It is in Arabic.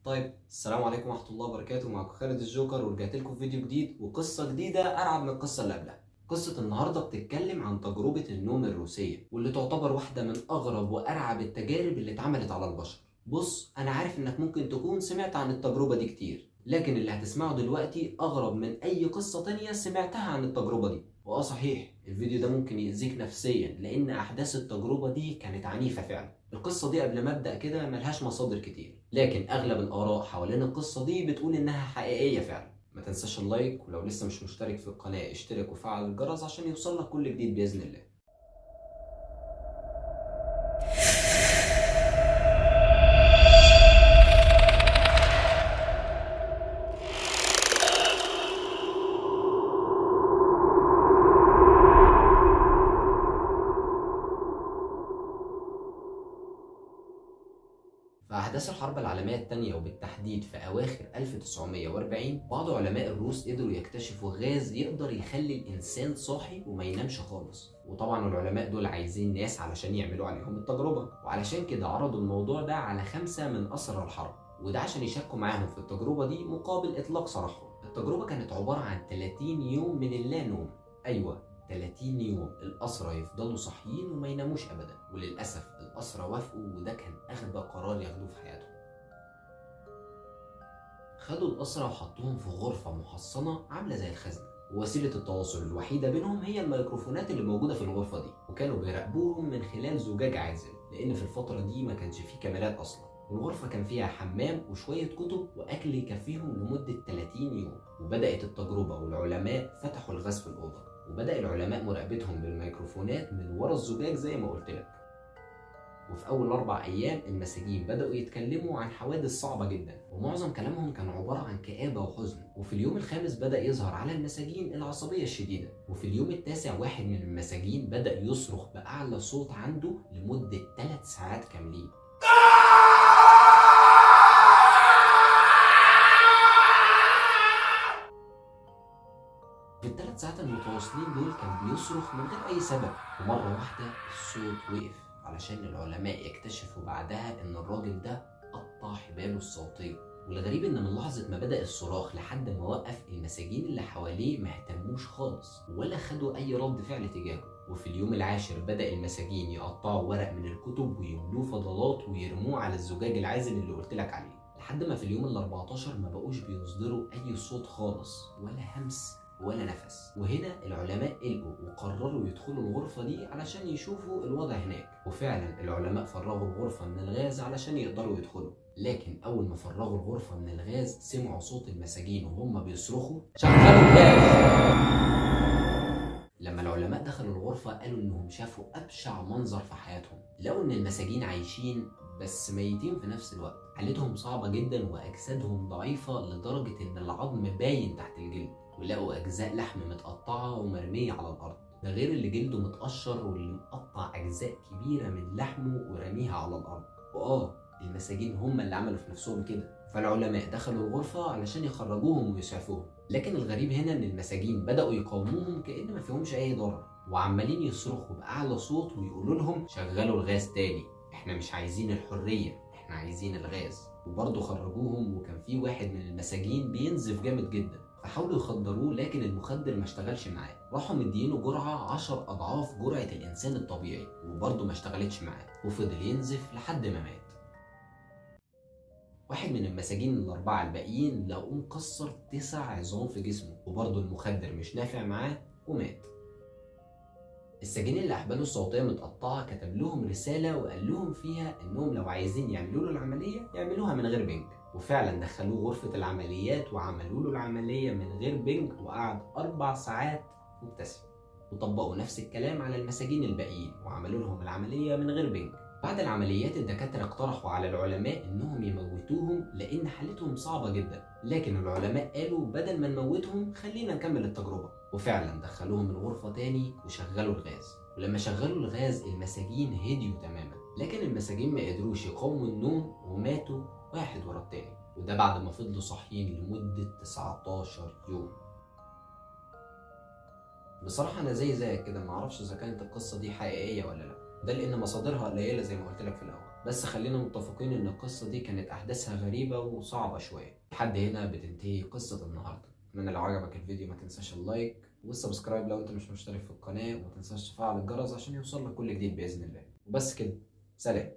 طيب السلام عليكم ورحمة الله وبركاته. معكم خالد الجوكر ورجعت لكم في فيديو جديد وقصة جديدة أرعب من القصة اللي قبلها. قصة النهاردة بتتكلم عن تجربة النوم الروسية واللي تعتبر واحدة من أغرب وأرعب التجارب اللي اتعملت على البشر. بص، أنا عارف إنك ممكن تكون سمعت عن التجربة دي كتير، لكن اللي هتسمعه دلوقتي أغرب من أي قصة تانية سمعتها عن التجربة دي. صحيح الفيديو ده ممكن يأذيك نفسيا لأن أحداث التجربة دي كانت عنيفة فعلا. القصة دي قبل ما أبدأ كده ملهاش مصادر كتير، لكن أغلب الآراء حوالين القصة دي بتقول إنها حقيقية فعلا. ما تنساش اللايك، ولو لسه مش مشترك في القناة اشترك وفعل الجرس عشان يوصلك كل جديد بإذن الله. في أحداث الحرب العالمية الثانية وبالتحديد في أواخر 1940 بعض علماء الروس قدروا يكتشفوا غاز يقدر يخلي الإنسان صاحي وما ينامش خالص. وطبعا العلماء دول عايزين ناس علشان يعملوا عليهم التجربة، وعلشان كده عرضوا الموضوع ده على 5 من أسرى الحرب، وده عشان يشاركوا معاهم في التجربة دي مقابل إطلاق سراحهم. التجربة كانت عبارة عن 30 يوم من اللا نوم. أيوة، 30 يوم الأسرى يفضلوا صاحيين وما يناموش أبدا، وللأسف الأسرى وافقوا، وده كان أغبى قرار ياخدوه في حياتهم. خدوا الأسرى وحطوهم في غرفة محصنة عاملة زي الخزنة، ووسيلة التواصل الوحيدة بينهم هي الميكروفونات اللي موجودة في الغرفة دي، وكانوا بيراقبوهم من خلال زجاج عازل لأن في الفترة دي ما كانش فيه كاميرات أصلا. والغرفة كان فيها حمام وشوية كتب وأكل يكفيهم لمدة 30 يوم. وبدأت التجربة والعلماء فتحوا الغاز في الأوضة، وبدأ العلماء مراقبتهم بالميكروفونات من ورا الزجاج زي ما قلت لك. وفي أول 4 أيام المساجين بدأوا يتكلموا عن حوادث صعبة جدا، ومعظم كلامهم كان عبارة عن كآبة وحزن. وفي اليوم الخامس بدأ يظهر على المساجين العصبية الشديدة. وفي اليوم التاسع واحد من المساجين بدأ يصرخ بأعلى صوت عنده لمدة 3 ساعات كاملين. في ال3 ساعات المتواصلين دول كان بيصرخ من غير أي سبب، ومرة واحدة الصوت وقف علشان العلماء يكتشفوا بعدها إن الراجل ده قطع حباله الصوتية. والغريب إن من لحظة ما بدأ الصراخ لحد ما وقف المساجين اللي حواليه ما اهتموش خالص ولا خدوا أي رد فعل تجاهه. وفي اليوم العاشر بدأ المساجين يقطعوا ورق من الكتب ويملوه فضلات ويرموه على الزجاج العازل اللي قلتلك عليه، لحد ما في اليوم ال14 ما بقوش بيصدروا أي صوت خالص ولا همس ولا نفس. وهنا العلماء قلقوا وقرروا يدخلوا الغرفة دي علشان يشوفوا الوضع هناك. وفعلا العلماء فرغوا الغرفة من الغاز علشان يقدروا يدخلوا، لكن أول ما فرغوا الغرفة من الغاز سمعوا صوت المساجين وهم بيصرخوا شغلوا الغاز. لما العلماء دخلوا الغرفة قالوا إنهم شافوا أبشع منظر في حياتهم. لقوا إن المساجين عايشين بس ميتين في نفس الوقت، حالتهم صعبة جدا وأجسادهم ضعيفة لدرجة إن العظم باين تحت الجلد، ولقوا أجزاء لحم متقطعة ومرمية على الأرض، ده غير اللي جلده متقشر واللي مقطع أجزاء كبيرة من لحمه ورميها على الأرض. المساجين هم اللي عملوا في نفسهم كده. فالعلماء دخلوا الغرفة علشان يخرجوهم ويسعفوهم، لكن الغريب هنا إن المساجين بدأوا يقاوموهم كأن ما فيهمش أي ضرر، وعمالين يصرخوا بأعلى صوت ويقولوا لهم شغلوا الغاز تاني، إحنا مش عايزين الحرية، إحنا عايزين الغاز. وبرضه خرجوهم، وكان في واحد من المساجين بينزف جامد جدا، فحاولوا يخدروه لكن المخدر ما اشتغلش معاه. راحوا مدينه جرعة 10 أضعاف جرعة الإنسان الطبيعي، وبرضه ما اشتغلتش معاه، وفضل ينزف لحد ما مات. واحد من المساجين ال4 الباقيين لقوه مكسر 9 عظام في جسمه، وبرضه المخدر مش نافع معاه ومات. السجين اللي أحباله الصوتية متقطعة كتب لهم رسالة وقال لهم فيها إنهم لو عايزين يعملوا له العملية يعملوها من غير بنج. وفعلا دخلوه غرفة العمليات وعملوا له العملية من غير بنج، وقعد 4 ساعات مبتسم. وطبقوا نفس الكلام على المساجين الباقيين وعملوا لهم العملية من غير بنج. بعد العمليات الدكاترة اقترحوا على العلماء إنهم يموتوهم لأن حالتهم صعبة جدا، لكن العلماء قالوا بدل ما نموتهم خلينا نكمل التجربة. وفعلا دخلوهم الغرفة تاني وشغلوا الغاز، ولما شغلوا الغاز المساجين هديوا تماما، لكن المساجين ما قدروش يقاوموا النوم وماتوا واحد ورا التاني، وده بعد ما فضلوا صاحيين لمدة 19 يوم. بصراحة أنا زيك كده معرفش إذا كانت القصة دي حقيقية ولا لأ، ده لأن مصادرها قليلة زي ما قلت لك في الأول. بس خلينا متفقين ان القصة دي كانت احداثها غريبة وصعبة شوية. لحد هنا بتنتهي قصة النهاردة. اتمنى لو عجبك الفيديو ما تنساش اللايك والسبسكرايب لو انت مش مشترك في القناة، وما تنساش تفعل الجرس عشان يوصل لك كل جديد بإذن الله. وبس كده، سلام.